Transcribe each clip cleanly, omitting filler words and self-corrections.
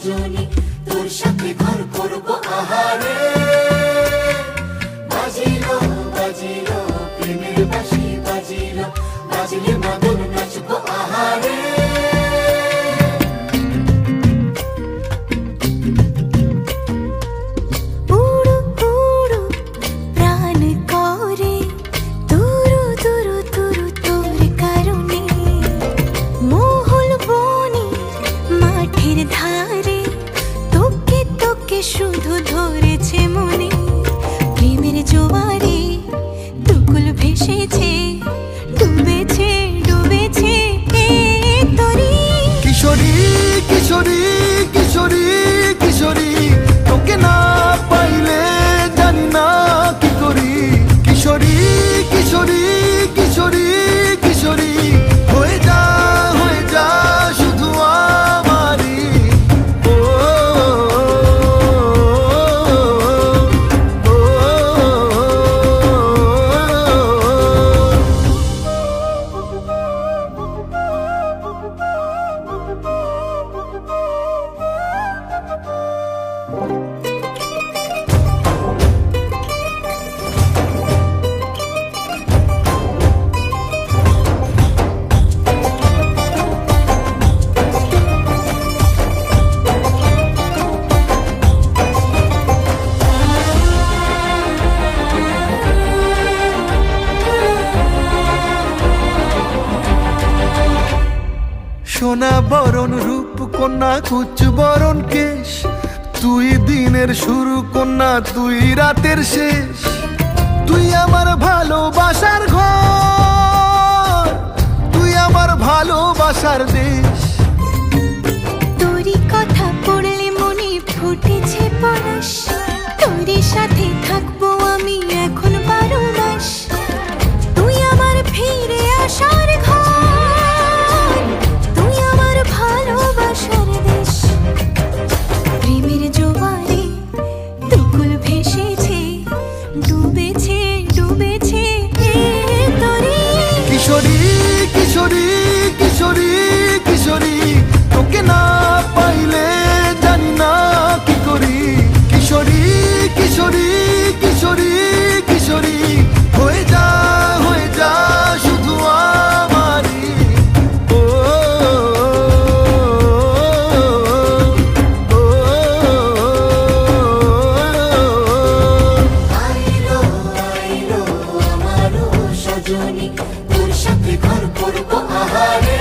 সজনী তোর সাথে ঘর করব আহারে বাজিলো বাজিলো প্রেমের বাঁশি বাজিলো বাজলে মাদল নাচবো আহারে শুধু ধরেছে মনে প্রেমের জোয়ারে দুকুল ভেসেছে ডুবেছে ডুবেছে তরি কিশোরী কিশোরী কিশোরী কিশোরী তোকে না পাইলে জানি না কি করি কিশোরী কিশোরী কিশোরী কিশোরী হয়ে যা শুধু আমারই সোনা বরণ রূপ কন্যা কুচ বরণ কেশ তুই দিনের শুরু কন্যা তুই রাতের শেষ তুই আমার ভালোবাসার ঘর তুই আমার ভালোবাসার দেশ তোরই কথা পড়লে মনে ফুটেছে পরশ তোরই সাথে থাকবো আমি এখন 12 মাস তুই আমার ফিরে আসার ঘর তুই আমার ভালোবাসার দেশ প্রেমের জোয়ারে দুকুল ভেসেছে ডুবেছে ডুবেছে তরি কিশোরী কিশোরী কিশোরী কিশোরী তোকে না পাইলে জানি না কি করি কিশোরী কিশোরী কিশোরী কিশোরী হয়ে যা শুধু আমারই আইলো আইলো আমারও সজনী তোর সাথে ঘর করব আহারে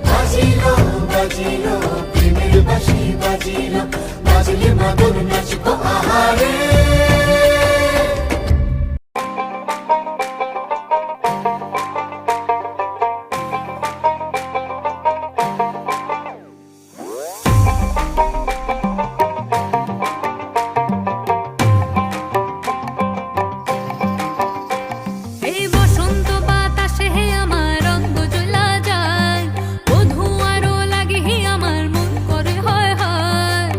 বাজিলো বাজিলো প্রেমের বাঁশি বাজিলো বাজলে মাদল নাচবো আহারে এই বসন্ত বাতাসে হে আমার রঙ জ্বলা যায় ও ধোঁয়ারও লাগে হে আমার মন করে হয় হয়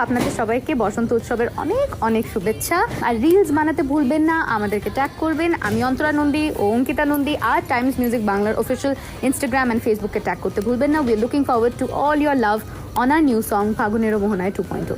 আপনাদের সবাইকে বসন্ত উৎসবের অনেক অনেক শুভেচ্ছা। আর রিলস বানাতে ভুলবেন না, আমাদেরকে ট্যাগ করবেন। আমি অন্তরা নন্দী ও অঙ্কিতা নন্দী আর টাইমস মিউজিক বাংলার অফিসিয়াল ইনস্টাগ্রাম অ্যান্ড ফেসবুকে ট্যাগ করতে ভুলবেন না। We are looking forward to all your love on our new song ফাগুনেরও মোহনায় 2.0।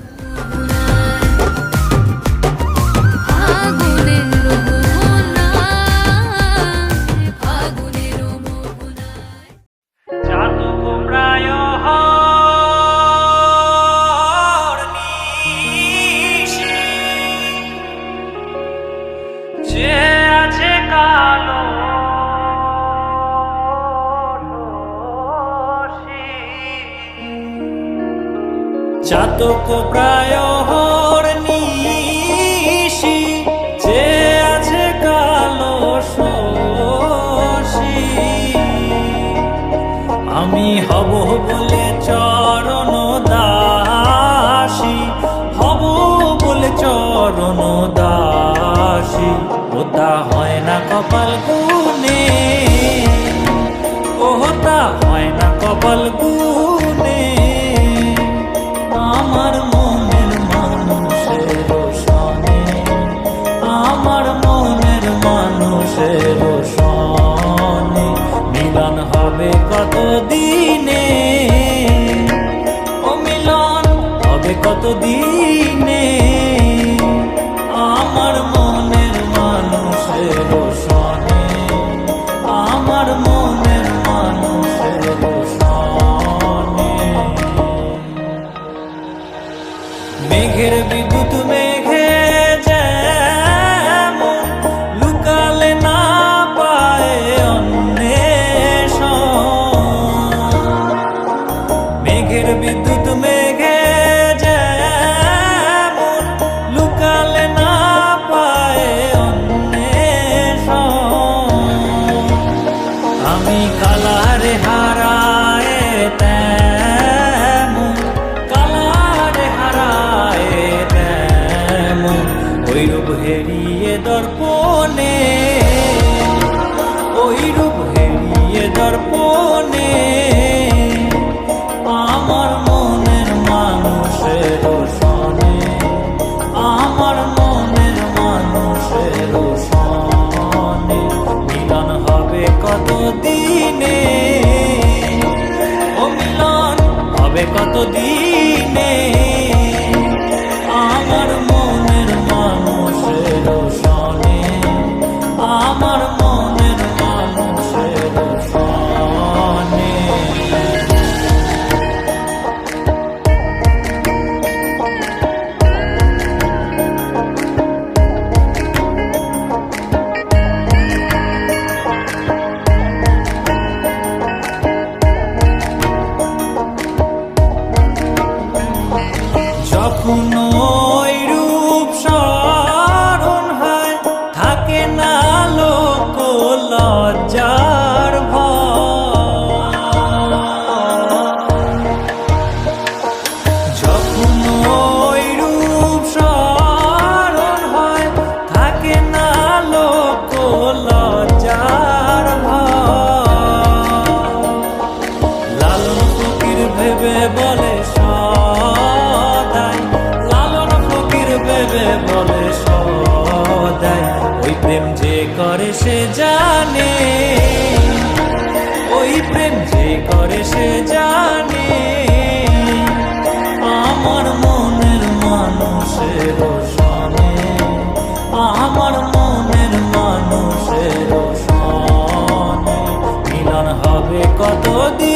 চাতক প্রায় নিশি যে আছে কালো শশী, আমি হব বলে চরণ দাসী, হব বলে চরণ দাসী। ওটা হয় না কপাল গুনে, ওটা হয় না কপাল গুনে। আমার মনের মানুষের সনে, আমার মনের মানুষের সনে মিলন হবে কত দিনে, ও মিলন হবে কত দিনে। আমার মনের মানুষের সনে, আমার মনের মানুষের সনে। মেঘের বিদ্যুৎ মেঘে যেমন লুকালে না পায় অন্বেষণ, মেঘের বিদ্যুৎ মেঘে যেমন লুকালে না পায় অন্বেষণ। আমি কালারে হারায় তেমন, কালারে হারায় তেমন ওই রূপ হেরিয়ে দর্পণে, ওই রূপ হেরিয়ে দর্পণে। আমার মনের মানুষের সনে, আমার মনের মানুষের সনে মিলন হবে কত দিনে, ও মিলন হবে কত দিনে। আমার মনের মানুষের সনে, আমার মনের মানুষের সনে। যখন ওই রূপ স্মরণ হয় থাকে না লোক লজ্জার ভয়, যখন ওই রূপ স্মরণ হয় থাকে না লোক লজ্জার ভয়। লালন ফকির ভেবে বলে সদাই, লালন ফকির ভেবে বলে সদাই ওই প্রেম যে করে সে জানে, ওই প্রেম যে করে সে জানে। আমার মনের মানুষের সনে, আমার মনের মানুষের সনে মিলন হবে কত দিন।